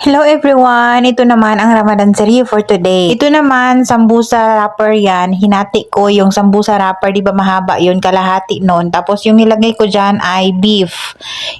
Hello everyone! Ito naman ang Ramadan Serie for today. Ito naman, sambusa wrapper yan. Hinati ko yung sambusa wrapper, di ba mahaba yun, kalahati nun. Tapos yung nilagay ko dyan ay beef.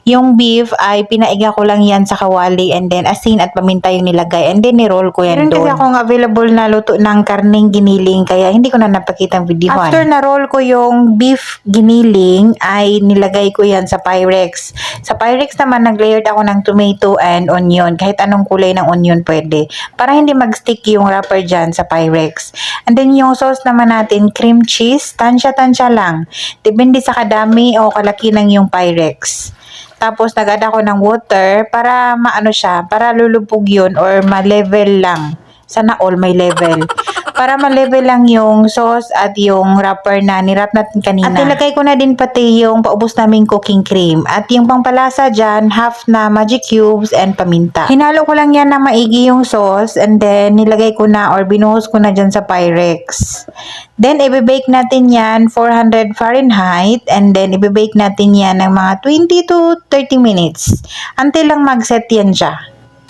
Yung beef ay pinaiga ko lang yan sa kawali and then asin at paminta yung nilagay. And then niroll ko yan doon. Kasi akong available na luto ng karning giniling kaya hindi ko na napakitang videohan. After na-roll ko yung beef giniling ay nilagay ko yan sa Pyrex. Sa Pyrex naman nag-layered ako ng tomato and onion. Kahit anong kulay ng onion pwede. Para hindi mag-stick yung wrapper dyan sa Pyrex. And then yung sauce naman natin, cream cheese, tansya-tansya lang. Depende sa kadami o kalaki ng yung Pyrex. Tapos nag-add ako ng water para maano siya, para lulubog yun or ma-level lang. Sana all may level. Para ma-level lang yung sauce at yung wrapper na nirap natin kanina. At ilagay ko na din pati yung paubos naming cooking cream. At yung pangpalasa dyan, half na magic cubes and paminta. Hinalo ko lang yan na maigi yung sauce and then nilagay ko na or binuhos ko na dyan sa Pyrex. Then i-bake natin yan 400 Fahrenheit and then i-bake natin yan ng mga 20 to 30 minutes. Until lang mag-set yan siya.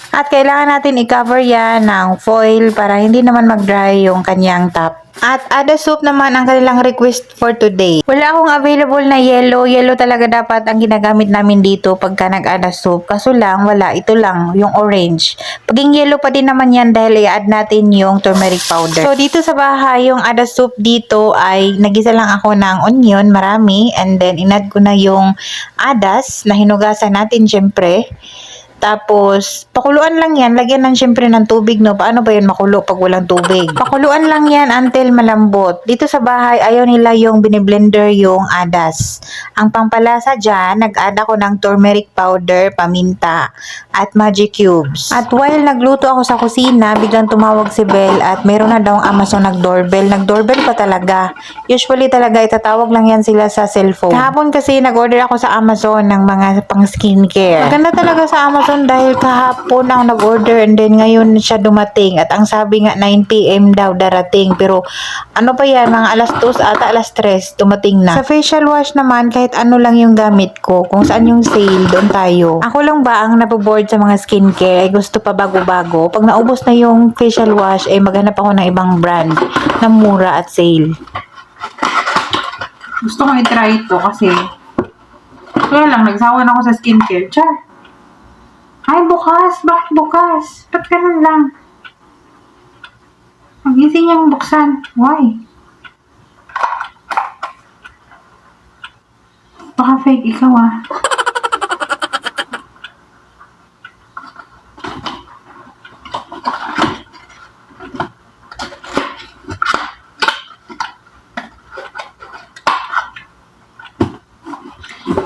At kailangan natin i-cover yan ng foil para hindi naman mag-dry yung kanyang top. At ada soup naman ang kanilang request for today. Wala akong available na yellow. Yellow talaga dapat ang ginagamit namin dito pagka nag-ada soup. Kaso lang, wala. Ito lang, yung orange. Paging yellow pa din naman yan dahil i-add natin yung turmeric powder. So, dito sa bahay, yung ada soup dito ay nagisa lang ako ng onion, marami. And then, in-add ko na yung adas na hinugasan natin syempre. Tapos, pakuluan lang yan. Lagyan ng syempre ng tubig, no? Paano ba yun makulo pag walang tubig? Pakuluan lang yan until malambot. Dito sa bahay, ayaw nila yung biniblender yung adas. Ang pangpalasa dyan, nag-add ako ng turmeric powder, paminta, at magic cubes. At while nagluto ako sa kusina, biglang tumawag si Belle at meron na daw ang Amazon nag-doorbell. Nag-doorbell pa talaga. Usually talaga, itatawag lang yan sila sa cellphone. Kahapon kasi, nag-order ako sa Amazon ng mga pang skincare. Maganda talaga sa Amazon dahil kahapon ako nag-order and then ngayon siya dumating at ang sabi nga 9 PM daw darating pero ano pa yan, mga alas 2 ata alas 3 dumating na. Sa facial wash naman kahit ano lang yung gamit ko, kung saan yung sale doon tayo. Ako lang ba ang naboboard sa mga skincare ay gusto pa bago-bago. Pag naubos na yung facial wash ay maghanap ako ng ibang brand na mura at sale. Gusto ko i-try ito kasi kaya lang, nagsawa na ako sa skincare. Char! Ay, bukas! Bakit bukas? Ba't ganun lang? Ang easy niyang buksan. Why? Baka fake ikaw ah.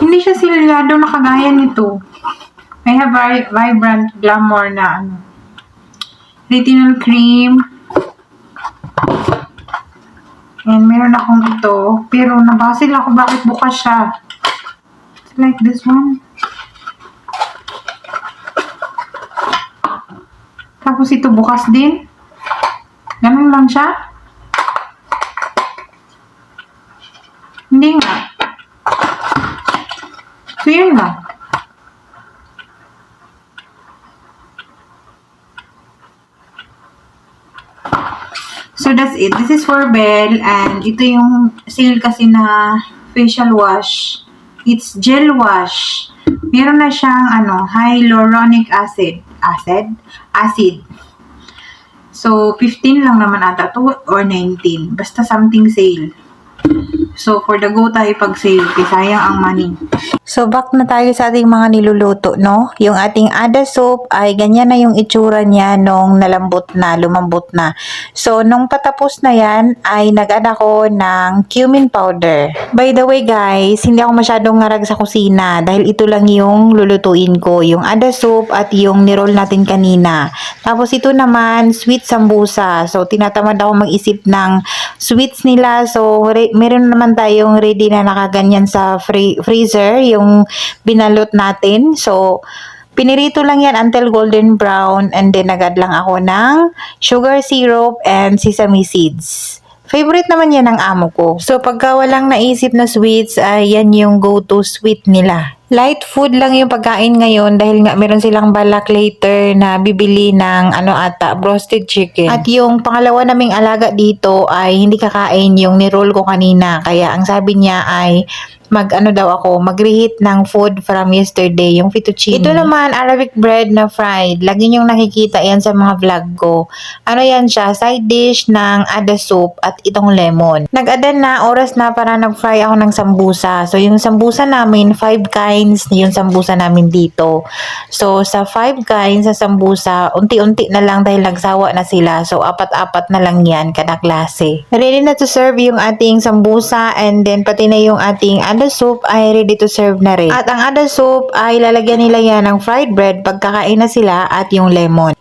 Hindi siya silyado na kagaya nito. I have vibrant glamour na retinol cream. And meron akong ito. Pero nabasil ako bakit bukas siya. It's like this one. Tapos ito bukas din. Ganun lang siya. Hindi nga. So yun lang. So that's it. This is for Belle and ito yung sale kasi na facial wash. It's gel wash. Meron na siyang hyaluronic acid. So 15 lang naman ata to or 19. Basta something sale. So for the go tayo pag sale kasi sayang ang money. So, back na tayo sa ating mga niluluto, no? Yung ating ada soup ay ganyan na yung itsura niya nung nalambot na, lumambot na. So, nung patapos na yan, ay nag-add ako ng cumin powder. By the way, guys, hindi ako masyadong ngarag sa kusina dahil ito lang yung lulutuin ko. Yung ada soup at yung niroll natin kanina. Tapos, ito naman, sweet sambusa. So, tinatamad ako mag-isip ng sweets nila. So, meron naman tayong ready na nakaganyan sa freezer, yung binalot natin. So, pinirito lang yan until golden brown and then nagad lang ako ng sugar syrup and sesame seeds. Favorite naman yan ng amo ko. So, pagka walang naisip na sweets, yan yung go-to sweet nila. Light food lang yung pagkain ngayon dahil nga meron silang balak later na bibili ng roasted chicken. At yung pangalawa naming alaga dito ay hindi kakain yung niroll ko kanina. Kaya ang sabi niya ay mag-reheat ng food from yesterday, yung fettuccine. Ito naman, Arabic bread na fried. Lagi niyong nakikita yan sa mga vlog ko. Ano yan siya? Side dish ng ada soup at itong lemon. Nag-adan na, oras na para nag-fry ako ng sambusa. So, yung sambusa namin, 5 kinds yung sambusa namin dito. So, sa 5 kinds sa sambusa, unti-unti na lang dahil nagsawa na sila. So, apat-apat na lang yan kada klase. Ready na to serve yung ating sambusa and then pati na yung ating ada soup ay ready to serve na rin. At ang ada soup ay lalagyan nila yan ng fried bread pagkakain na sila at yung lemon.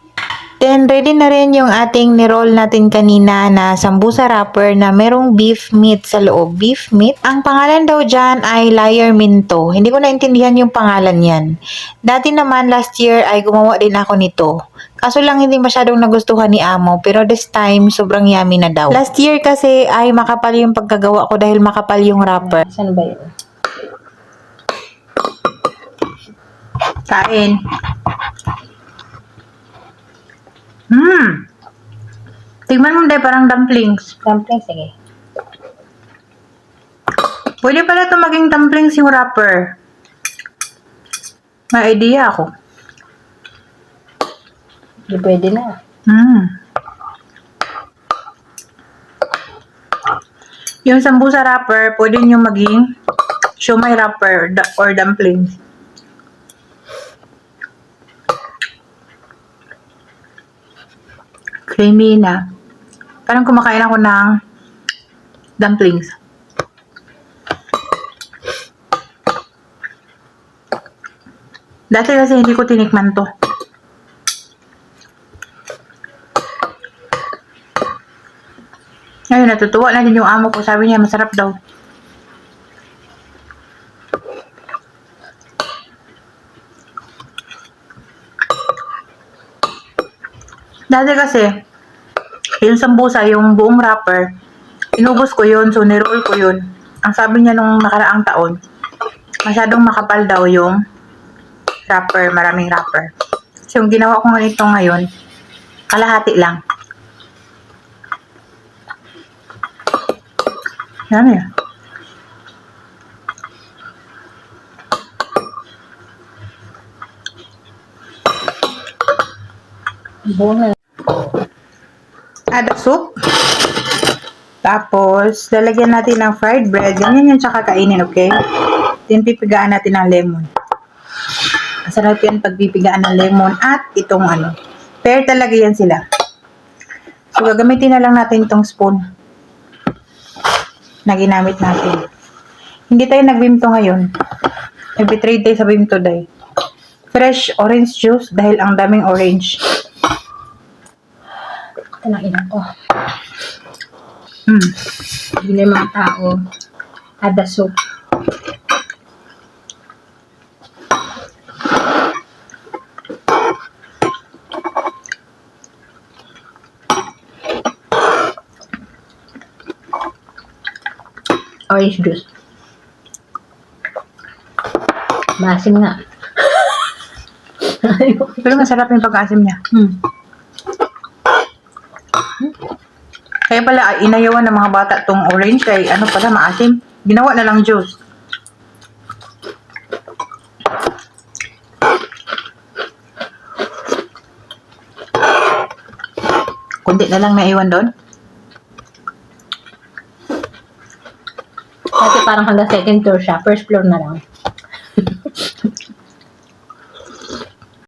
Then, ready na rin yung ating niroll natin kanina na sambusa wrapper na merong beef meat sa loob. Beef meat. Ang pangalan daw dyan ay Layer Minto. Hindi ko naintindihan yung pangalan yan. Dati naman, last year ay gumawa din ako nito. Kaso lang hindi masyadong nagustuhan ni Amo, pero this time, sobrang yummy na daw. Last year kasi ay makapal yung pagkagawa ko dahil makapal yung wrapper. Saan ba yun? Kain. Tingnan mo dahil parang dumplings. Dumplings, sige. Pwede pala ito maging dumplings yung wrapper. May idea ako. Hindi pwede na. Yung sambusa wrapper, pwede nyo maging siomai wrapper or dumplings. Creamy na. Parang kumakain ako ng dumplings. Dati kasi hindi ko tinikman to. Ngayon, natutuwa na din yung amo ko. Sabi niya, masarap daw. Dati kasi, yung sambusa, yung buong wrapper, inubos ko yun, so niroll ko yun. Ang sabi niya nung nakaraang taon, masyadong makapal daw yung wrapper, maraming wrapper. So, yung ginawa ko ganito ngayon, kalahati lang. Yan eh. Buo na. Ada soup. Tapos, lalagyan natin ng fried bread. Ganyan yung tsaka kainin, okay? Then, pipigaan natin ng lemon. Masarap yan pag pipigaan ng lemon at itong pair talaga yan sila. So, gagamitin na lang natin itong spoon na ginamit natin. Hindi tayo nag-bimto ngayon. Nag-betrade tayo sa bimto day. Fresh orange juice dahil ang daming orange. Ito na ilan ko. Bili mga tao. Ada soup. Orange juice. Maasim nga. Pero masarap yung pag-asim niya. Kaya pala, inayawan ng mga bata tong orange kay pala maasim. Ginawa na lang juice. Kunti na lang naiwan doon. Kasi parang hanggang second floor siya. First floor na lang.